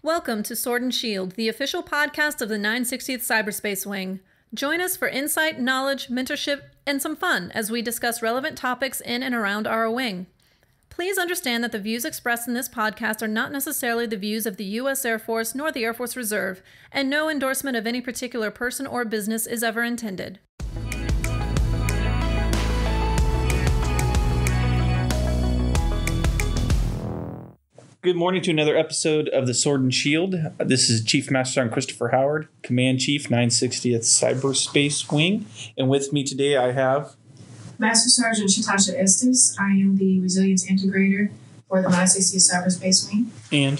Welcome to Sword and Shield, the official podcast of the 960th Cyberspace Wing. Join us for insight, knowledge, mentorship, and some fun as we discuss relevant topics in and around our wing. Please understand that the views expressed in this podcast are not necessarily the views of the U.S. Air Force nor the Air Force Reserve, and no endorsement of any particular person or business is ever intended. Good morning to another episode of the Sword and Shield. This is Chief Master Sergeant Christopher Howard, Command Chief, 960th Cyberspace Wing. And with me today I have Master Sgt. Shatasha Estes. I am the Resiliency Integrator for the 960th Cyberspace Wing.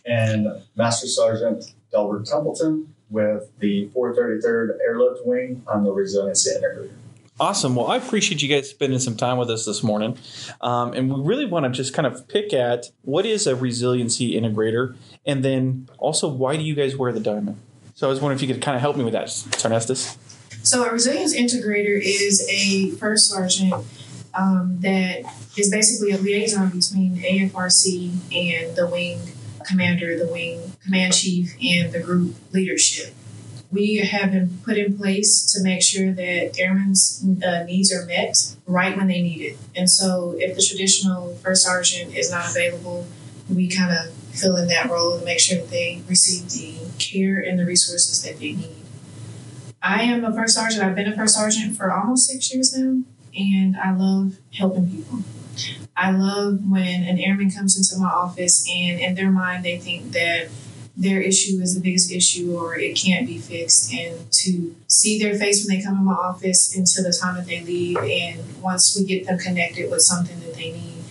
And Master Sgt. Delbert Templeton with the 433rd Airlift Wing. I'm the Resiliency Integrator. Awesome. Well, I appreciate you guys spending some time with us this morning. And we really want to just kind of pick at what is a resiliency integrator, and then also why do you guys wear the diamond? So I was wondering if you could kind of help me with that, Sergeant Estes. So a resilience integrator is a first sergeant that is basically a liaison between AFRC and the wing commander, the wing command chief, and the group leadership. We have been put in place to make sure that airmen's needs are met right when they need it. And so if the traditional first sergeant is not available, we kind of fill in that role to make sure that they receive the care and the resources that they need. I am a first sergeant. I've been a first sergeant for almost 6 years now, and I love helping people. I love when an airman comes into my office and in their mind they think that their issue is the biggest issue or it can't be fixed, and to see their face when they come in my office until the time that they leave, and once we get them connected with something that they need,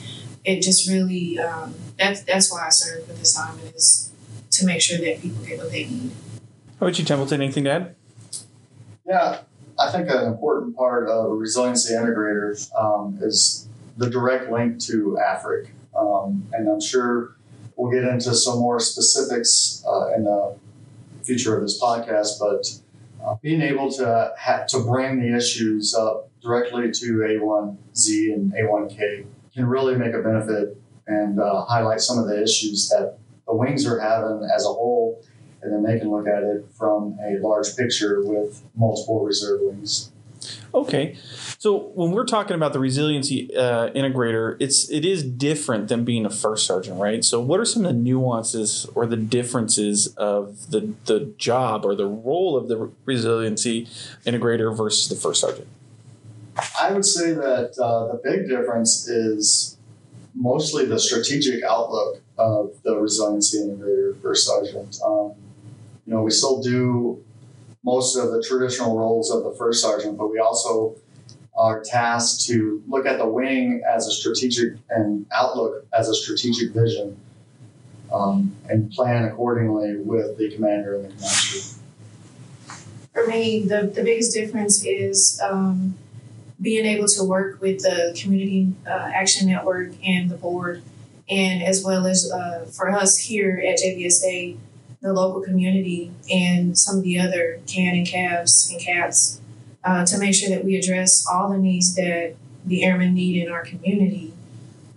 it just really, that's why I serve with this assignment, is to make sure that people get what they need. How about you, Templeton? Anything to add? Yeah, I think an important part of a resiliency integrator is the direct link to AFRIC. And I'm sure we'll get into some more specifics in the future of this podcast, but being able to bring the issues up directly to A1Z and A1K can really make a benefit and highlight some of the issues that the wings are having as a whole, and then they can look at it from a large picture with multiple reserve wings. Okay. So when we're talking about the resiliency integrator, it is different than being a first sergeant, right? So what are some of the nuances or the differences of the job or the role of the resiliency integrator versus the first sergeant? I would say that the big difference is mostly the strategic outlook of the resiliency integrator first sergeant. We still do most of the traditional roles of the first sergeant, but we also are tasked to look at the wing as a strategic and outlook as a strategic vision, and plan accordingly with the commander and the command chief. For me, the biggest difference is being able to work with the Community Action Network and the board, and as well as for us here at JBSA, the local community and some of the other CAN and CAVs and CAPs, to make sure that we address all the needs that the airmen need in our community,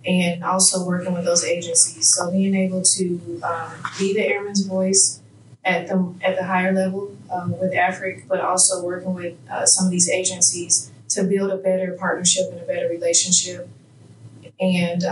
and also working with those agencies. So being able to be the airman's voice at the higher level with AFRIC, but also working with some of these agencies to build a better partnership and a better relationship, and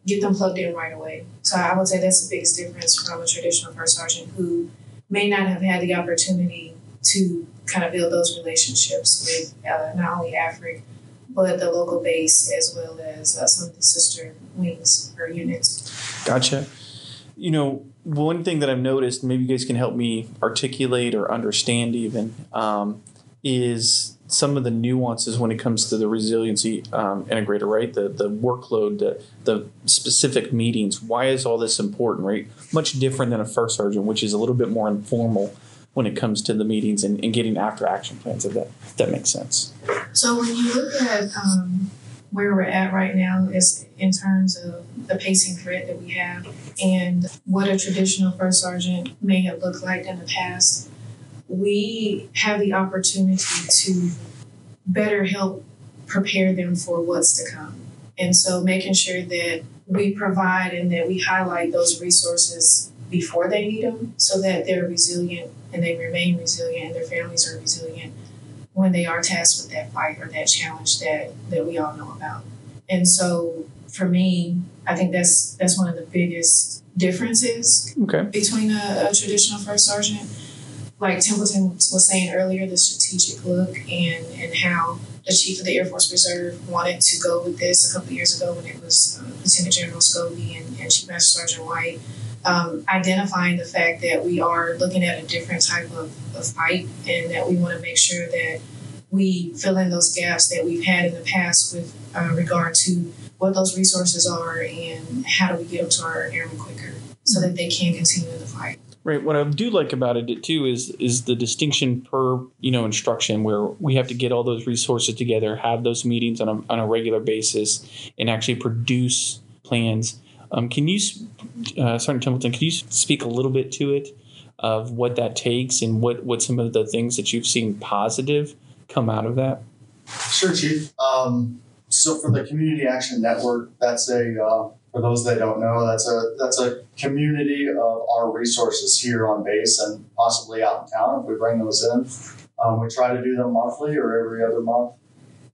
get them plugged in right away. So I would say that's the biggest difference from a traditional first sergeant who may not have had the opportunity to kind of build those relationships with not only AFRIC, but the local base, as well as some of the sister wings or units. Gotcha. One thing that I've noticed, maybe you guys can help me articulate or understand even, is some of the nuances when it comes to the resiliency integrator, right? The workload, the specific meetings. Why is all this important, right? Much different than a first sergeant, which is a little bit more informal when it comes to the meetings and getting after action plans, if that makes sense. So when you look at where we're at right now is in terms of the pacing threat that we have and what a traditional first sergeant may have looked like in the past, we have the opportunity to better help prepare them for what's to come. And so making sure that we provide and that we highlight those resources before they need them, so that they're resilient and they remain resilient and their families are resilient when they are tasked with that fight or that challenge that we all know about. And so for me, I think that's one of the biggest differences between a traditional first sergeant. Like Templeton was saying earlier, the strategic look and how the Chief of the Air Force Reserve wanted to go with this a couple of years ago when it was Lieutenant General Scobie and Chief Master Sergeant White, identifying the fact that we are looking at a different type of fight and that we want to make sure that we fill in those gaps that we've had in the past with regard to what those resources are and how do we get them to our airmen quicker so that they can continue the fight. Right. What I do like about it too is the distinction per instruction, where we have to get all those resources together, have those meetings on a regular basis, and actually produce plans. Can you, Sergeant Templeton, can you speak a little bit to it of what that takes and what some of the things that you've seen positive come out of that? Sure, Chief. So for the Community Action Network, that's for those that don't know, that's a community of our resources here on base and possibly out in town if we bring those in. We try to do them monthly or every other month.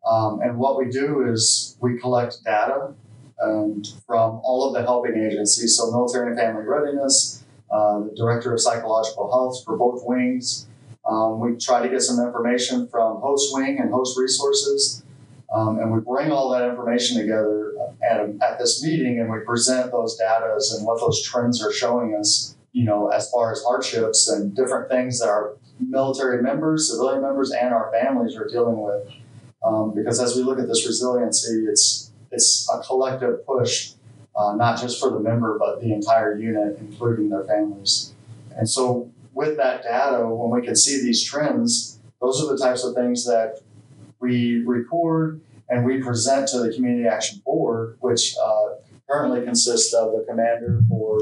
And what we do is we collect data from all of the helping agencies, so Military and Family Readiness, the Director of Psychological Health for both wings. We try to get some information from host wing and host resources. And we bring all that information together at this meeting, and we present those data and what those trends are showing us, as far as hardships and different things that our military members, civilian members, and our families are dealing with. Because as we look at this resiliency, it's a collective push, not just for the member, but the entire unit, including their families. And so with that data, when we can see these trends, those are the types of things that we record and we present to the Community Action Board, which currently consists of the commander for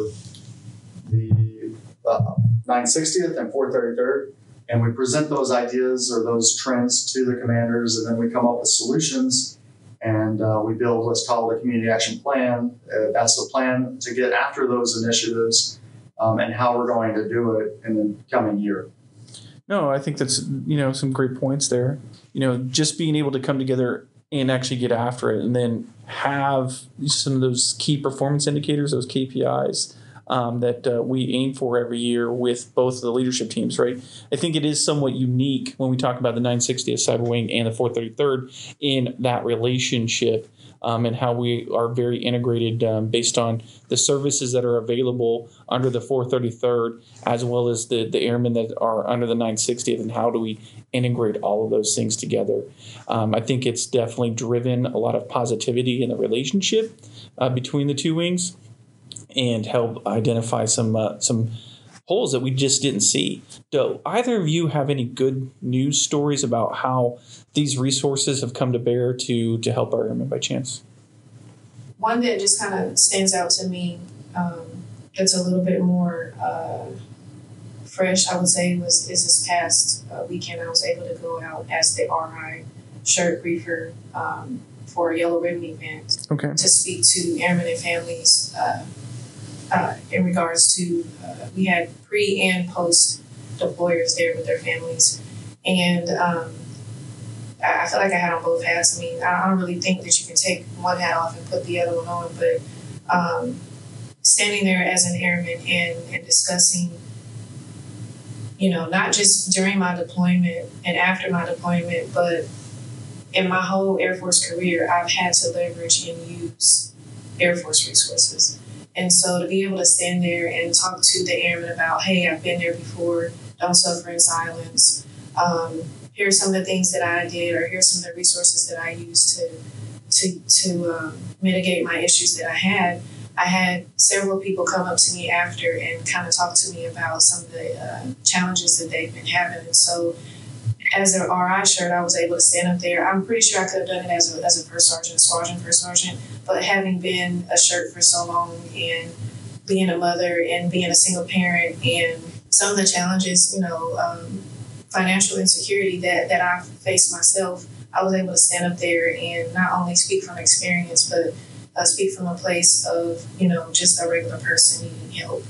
the 960th and 433rd. And we present those ideas or those trends to the commanders, and then we come up with solutions, and we build what's called a Community Action Plan. That's the plan to get after those initiatives and how we're going to do it in the coming year. No, I think that's, some great points there. Just being able to come together and actually get after it, and then have some of those key performance indicators, those KPIs that we aim for every year with both of the leadership teams, right? I think it is somewhat unique when we talk about the 960th Cyber Wing and the 433rd in that relationship and how we are very integrated based on the services that are available under the 433rd, as well as the airmen that are under the 960th, and how do we integrate all of those things together. I think it's definitely driven a lot of positivity in the relationship between the two wings and help identify some holes that we just didn't see. Do either of you have any good news stories about how these resources have come to bear to help our airmen by chance? One that just kind of stands out to me that's a little bit more fresh, I would say, is this past weekend. I was able to go out as the RI shirt briefer for a Yellow Ribbon event to speak to airmen and families in regards to, we had pre and post deployers there with their families. And I feel like I had on both hats. I mean, I don't really think that you can take one hat off and put the other one on, but standing there as an airman and discussing, not just during my deployment and after my deployment, but in my whole Air Force career, I've had to leverage and use Air Force resources. And so to be able to stand there and talk to the airmen about, hey, I've been there before, don't suffer in silence. Here's some of the things that I did, or here's some of the resources that I used to mitigate my issues that I had. I had several people come up to me after and kind of talk to me about some of the challenges that they've been having. And so as an RI shirt, I was able to stand up there. I'm pretty sure I could have done it as a first sergeant, squadron first sergeant, but having been a shirt for so long and being a mother and being a single parent and some of the challenges, financial insecurity that I faced myself, I was able to stand up there and not only speak from experience, but speak from a place of, just a regular person needing help.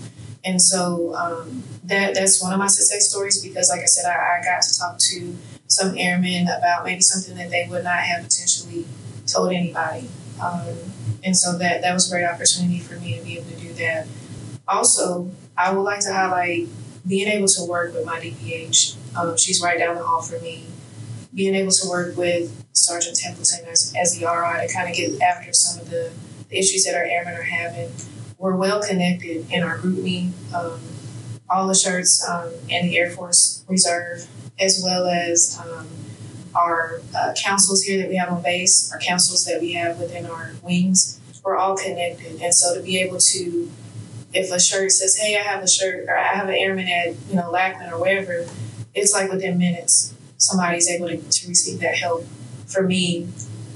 And so that's one of my success stories because, like I said, I got to talk to some airmen about maybe something that they would not have potentially told anybody. And so that was a great opportunity for me to be able to do that. Also, I would like to highlight being able to work with my DPH. She's right down the hall for me. Being able to work with Sergeant Templeton as the RI to kind of get after some of the issues that our airmen are having. We're well connected in our group meet. All the shirts in the Air Force Reserve, as well as our councils here that we have on base, our councils that we have within our wings, we're all connected. And so to be able to, if a shirt says, hey, I have a shirt, or I have an airman at, Lackland or wherever, it's like within minutes, somebody's able to receive that help. For me,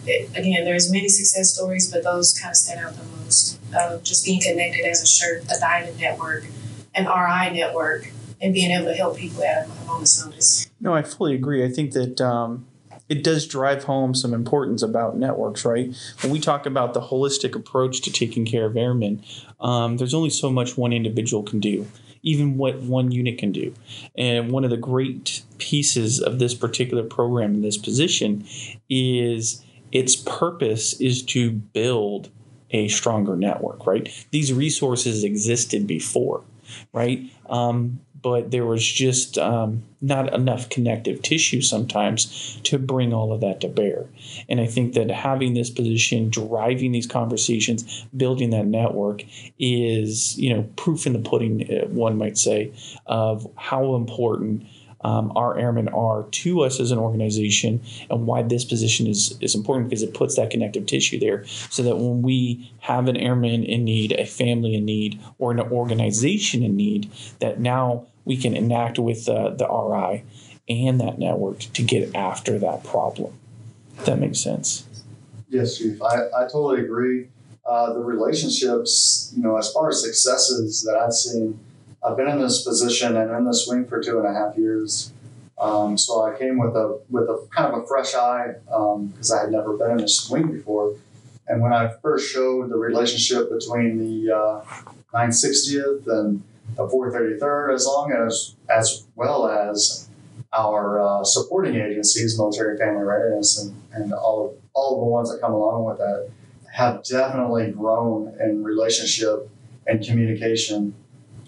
again, there's many success stories, but those kind of stand out the most. Just being connected as a shirt, a diamond network, an RI network, and being able to help people at a moment's notice. No, I fully agree. I think that it does drive home some importance about networks, right? When we talk about the holistic approach to taking care of airmen, there's only so much one individual can do, even what one unit can do. And one of the great pieces of this particular program in this position is its purpose is to build a stronger network, right? These resources existed before, right? But there was just not enough connective tissue sometimes to bring all of that to bear. And I think that having this position, driving these conversations, building that network is, proof in the pudding, one might say, of how important our airmen are to us as an organization and why this position is important, because it puts that connective tissue there so that when we have an airman in need, a family in need, or an organization in need, that now we can enact with the RI and that network to get after that problem. If that makes sense. Yes, Chief. I totally agree. The relationships, as far as successes that I've seen, I've been in this position and in this wing for 2.5 years. So I came with a kind of a fresh eye because I had never been in this wing before. And when I first showed the relationship between the 960th and the 433rd, as well as our supporting agencies, military family readiness, and all of the ones that come along with that, have definitely grown in relationship and communication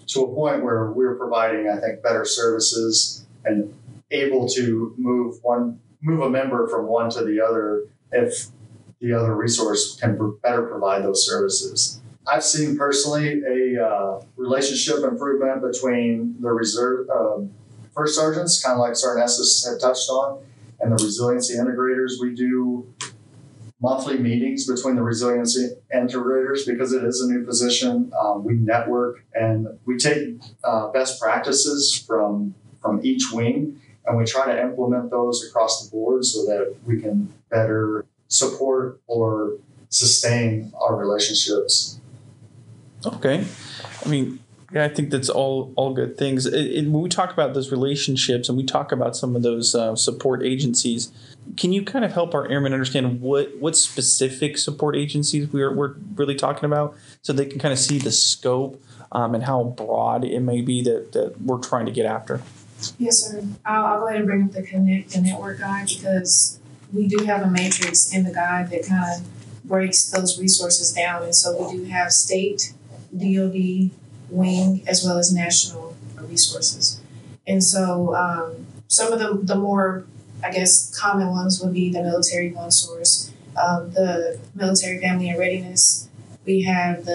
to a point where we're providing, I think, better services and able to move a member from one to the other if the other resource can better provide those services. I've seen personally a relationship improvement between the reserve first sergeants, kind of like Sergeant Estes had touched on, and the Resiliency Integrators. We do monthly meetings between the Resiliency Integrators because it is a new position. We network and we take best practices from each wing, and we try to implement those across the board so that we can better support or sustain our relationships. Okay. I think that's all good things. When we talk about those relationships and we talk about some of those support agencies, can you kind of help our airmen understand what specific support agencies we're really talking about so they can kind of see the scope and how broad it may be that we're trying to get after? Yes, sir. I'll go ahead and bring up the network guide because we do have a matrix in the guide that kind of breaks those resources down. And so we do have state, DOD, wing, as well as national resources. And so some of the more, I guess, common ones would be the military one source, the military family and readiness. We have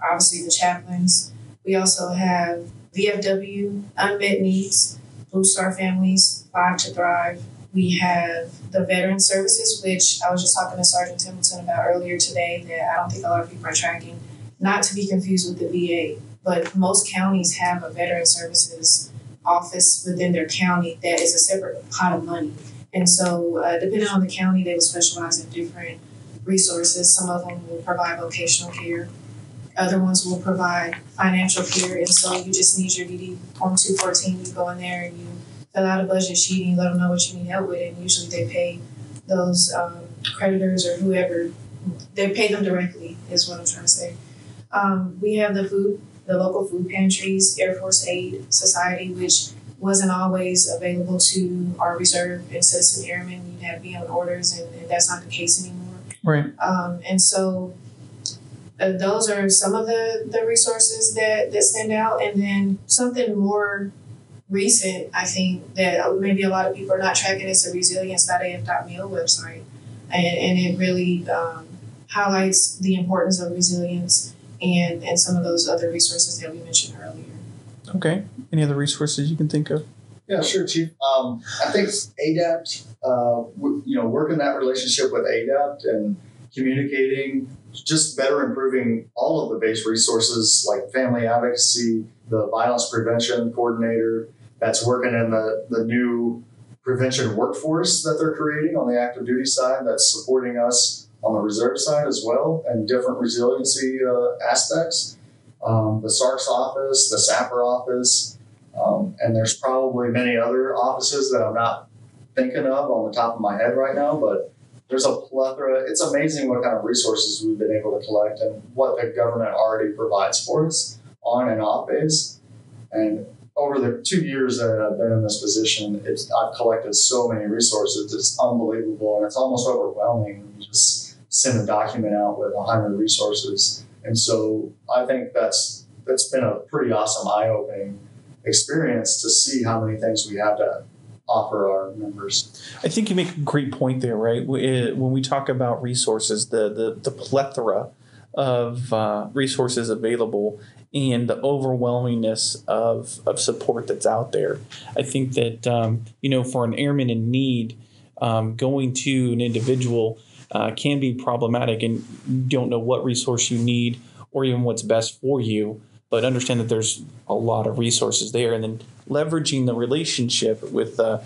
obviously the chaplains. We also have VFW, unmet needs, Blue Star families, Five to Thrive. We have the veteran services, which I was just talking to Sergeant Templeton about earlier today that I don't think a lot of people are tracking, not to be confused with the VA. But most counties have a veteran services office within their county that is a separate pot of money. And so depending on the county, they will specialize in different resources. Some of them will provide vocational care. Other ones will provide financial care. And so you just need your DD Form 214. You go in there and you fill out a budget sheet and you let them know what you need help with. And usually they pay those creditors or whoever, they pay them directly is what I'm trying to say. We have the food the local food pantries, Air Force Aid Society, which wasn't always available to our reserve and citizen airmen. You had to be on orders, and that's not the case anymore. Right. And so those are some of the resources that stand out. And then something more recent, I think, that maybe a lot of people are not tracking is the resilience.af.mil website. And it really highlights the importance of resilience and some of those other resources that we mentioned earlier. Okay. Any other resources you can think of? Yeah, sure, Chief. I think ADAPT, working that relationship with ADAPT and communicating, just better improving all of the base resources like family advocacy, the violence prevention coordinator that's working in the new prevention workforce that they're creating on the active duty side that's supporting us on the reserve side as well, and different resiliency aspects. The SARC's office, the SAPR office, and there's probably many other offices that I'm not thinking of on the top of my head right now, but there's a plethora. It's amazing what kind of resources we've been able to collect and what the government already provides for us on and off base. And over the 2 years that I've been in this position, I've collected so many resources. It's unbelievable, and it's almost overwhelming when you just send a document out with 100 resources. And so I think that's been a pretty awesome eye-opening experience to see how many things we have to offer our members. I think you make a great point there, right? When we talk about resources, the plethora of resources available and the overwhelmingness of support that's out there. I think that, for an airman in need, going to an individual can be problematic, and you don't know what resource you need or even what's best for you, but understand that there's a lot of resources there, and then leveraging the relationship with the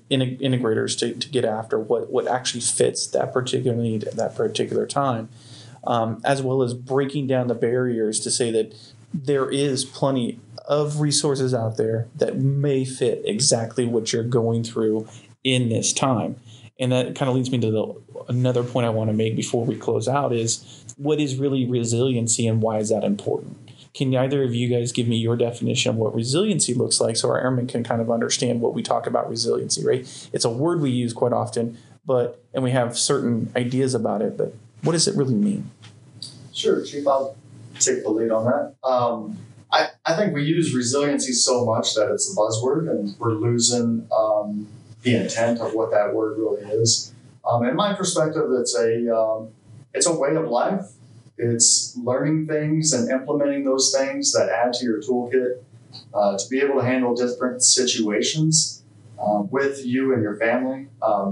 integrators to get after what actually fits that particular need at that particular time, as well as breaking down the barriers to say that there is plenty of resources out there that may fit exactly what you're going through in this time. And that kind of leads me to another point I want to make before we close out is, what is really resiliency and why is that important? Can either of you guys give me your definition of what resiliency looks like so our airmen can kind of understand what we talk about resiliency, right? It's a word we use quite often, and we have certain ideas about it, but what does it really mean? Sure, Chief, I'll take the lead on that. I think we use resiliency so much that it's a buzzword, and we're losing the intent of what that word really is. In my perspective, it's a way of life. It's learning things and implementing those things that add to your toolkit to be able to handle different situations with you and your family,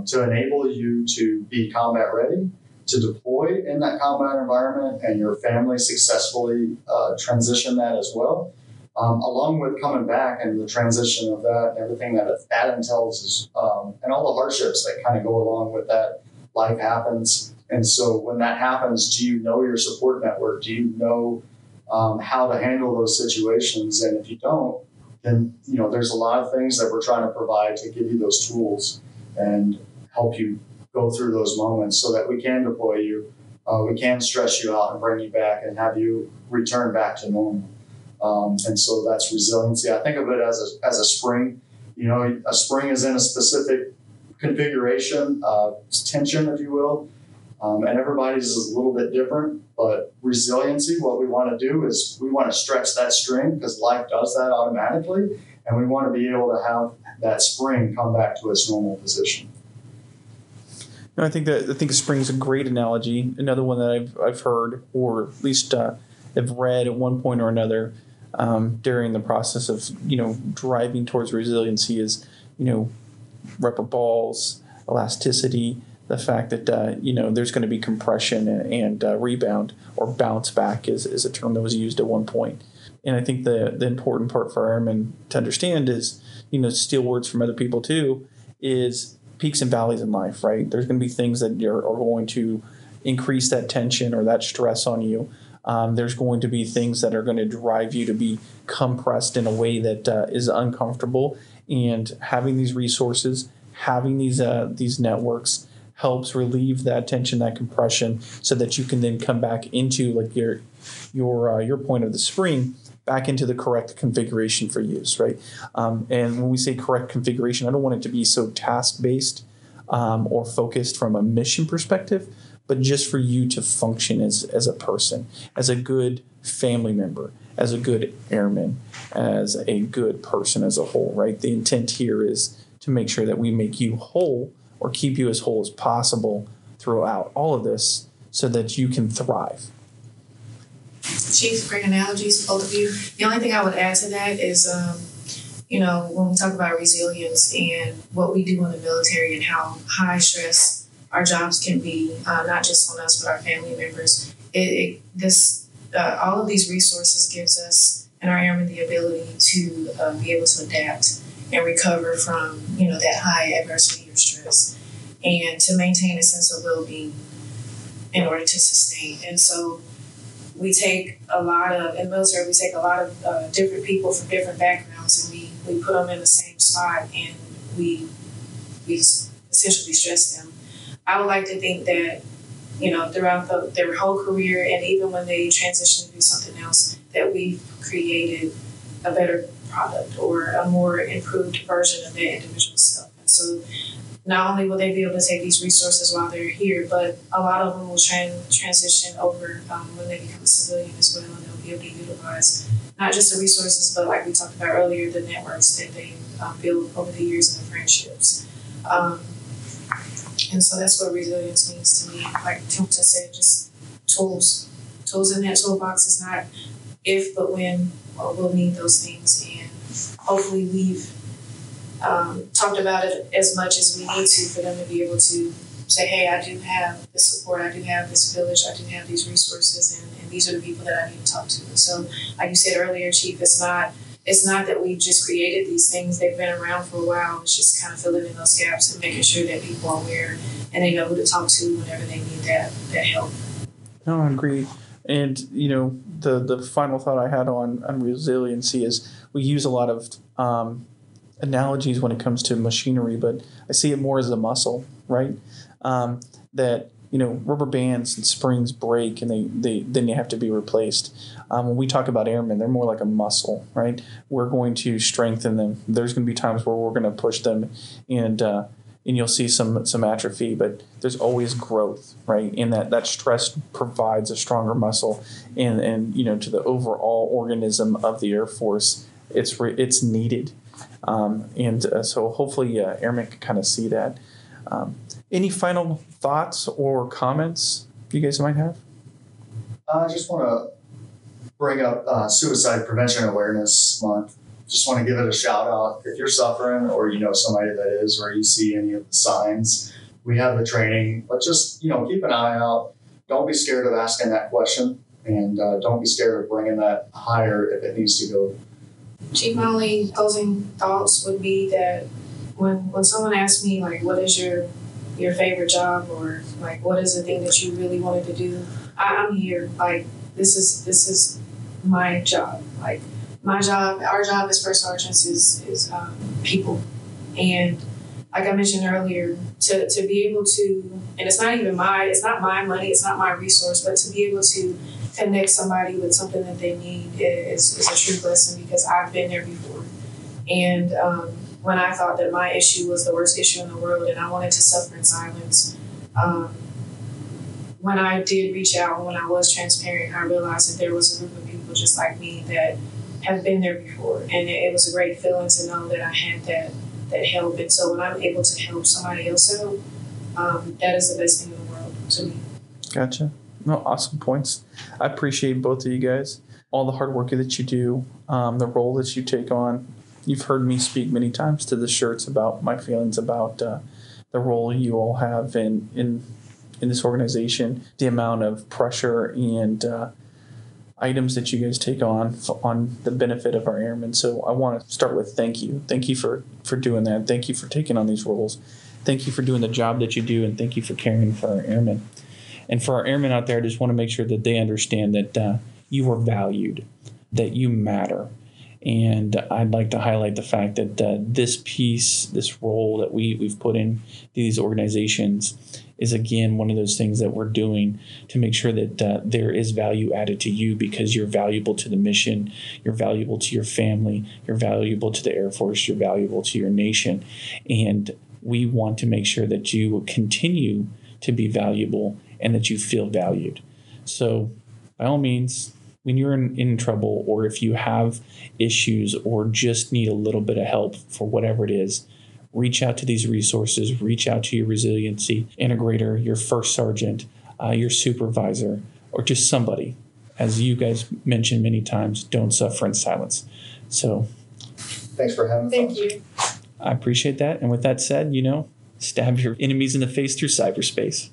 to enable you to be combat ready, to deploy in that combat environment, and your family successfully transition that as well, along with coming back and the transition of that and everything that entails, and all the hardships that kind of go along with that. Life happens. And so when that happens, do you know your support network? Do you know how to handle those situations? And if you don't, then there's a lot of things that we're trying to provide to give you those tools and help you go through those moments so that we can deploy you, we can stress you out and bring you back and have you return back to normal. And so that's resiliency. I think of it as a spring. A spring is in a specific configuration, tension, if you will. And everybody's is a little bit different, but resiliency, what we want to do is we want to stretch that string because life does that automatically, and we want to be able to have that spring come back to its normal position. No, I think spring is a great analogy. Another one that I've heard, or at least have read at one point or another during the process of driving towards resiliency is rubber balls, elasticity. The fact that, there's going to be compression and rebound or bounce back is a term that was used at one point. And I think the important part for airmen to understand is, steal words from other people too, is peaks and valleys in life, right? There's going to be things that are going to increase that tension or that stress on you. There's going to be things that are going to drive you to be compressed in a way that is uncomfortable. And having these resources, having these networks, helps relieve that tension, that compression, so that you can then come back into like your point of the spring back into the correct configuration for use, right? And when we say correct configuration, I don't want it to be so task-based or focused from a mission perspective, but just for you to function as a person, as a good family member, as a good airman, as a good person as a whole, right? The intent here is to make sure that we make you whole or keep you as whole as possible throughout all of this so that you can thrive. Chief, great analogies, both of you. The only thing I would add to that is, when we talk about resilience and what we do in the military and how high stress our jobs can be, not just on us, but our family members, all of these resources gives us and our airmen the ability to be able to adapt and recover from, that high adversity or stress, and to maintain a sense of well-being in order to sustain. And so in the military, we take a lot of different people from different backgrounds, and we put them in the same spot, and we essentially stress them. I would like to think that, throughout their whole career, and even when they transition to do something else, that we've created a better product or a more improved version of their individual self. And so not only will they be able to take these resources while they're here, but a lot of them will transition over when they become a civilian as well, and they'll be able to utilize not just the resources, but like we talked about earlier, the networks that they build over the years and the friendships. And so that's what resilience means to me. Like Templeton said, just tools. Tools in that toolbox is not if, but when we'll need those things. And hopefully we've talked about it as much as we need to for them to be able to say, hey, I do have this support, I do have this village, I do have these resources, and these are the people that I need to talk to. And so, like you said earlier, Chief, it's not that we've just created these things. They've been around for a while. It's just kind of filling in those gaps and making sure that people are aware and they know who to talk to whenever they need that help. No, I agree. And, the final thought I had on resiliency is we use a lot of analogies when it comes to machinery, but I see it more as a muscle, right? That rubber bands and springs break and then they have to be replaced. When we talk about airmen, they're more like a muscle, right? We're going to strengthen them. There's going to be times where we're going to push them, and you'll see some atrophy, but there's always growth, right? And that stress provides a stronger muscle, and to the overall organism of the Air Force, it's needed. So hopefully airmen can kind of see that. Any final thoughts or comments you guys might have? I just want to bring up Suicide Prevention Awareness Month. Just want to give it a shout out. If you're suffering or you know somebody that is, or you see any of the signs, we have the training, but just, keep an eye out. Don't be scared of asking that question, and don't be scared of bringing that higher if it needs to go. Chief, my only closing thoughts would be that when someone asks me, like, what is your favorite job, or like, what is the thing that you really wanted to do, I'm here. Like, this is my job. Like, my job, our job as First Sergeants is people. And like I mentioned earlier, to be able to, and it's not my money, it's not my resource, but to be able to connect somebody with something that they need is a true blessing, because I've been there before. And when I thought that my issue was the worst issue in the world and I wanted to suffer in silence, when I did reach out and when I was transparent, I realized that there was a group of people just like me that have been there before. And it was a great feeling to know that I had that help. And so when I'm able to help somebody else out, that is the best thing in the world to me. Gotcha. No, awesome points. I appreciate both of you guys, all the hard work that you do, the role that you take on. You've heard me speak many times to the shirts about my feelings about the role you all have in this organization, the amount of pressure and items that you guys take on the benefit of our airmen. So I want to start with thank you. Thank you for doing that. Thank you for taking on these roles. Thank you for doing the job that you do, and thank you for caring for our airmen. And for our airmen out there, I just want to make sure that they understand that you are valued, that you matter, And I'd like to highlight the fact that this role that we've put in these organizations is, again, one of those things that we're doing to make sure that there is value added to you, because you're valuable to the mission, you're valuable to your family, you're valuable to the Air Force, you're valuable to your nation. And we want to make sure that you will continue to be valuable and that you feel valued. So by all means, when you're in trouble, or if you have issues or just need a little bit of help for whatever it is, reach out to these resources, reach out to your resiliency integrator, your first sergeant, your supervisor, or just somebody. As you guys mentioned many times, don't suffer in silence. So thanks for having me. Thank you. I appreciate that. And with that said, stab your enemies in the face through cyberspace.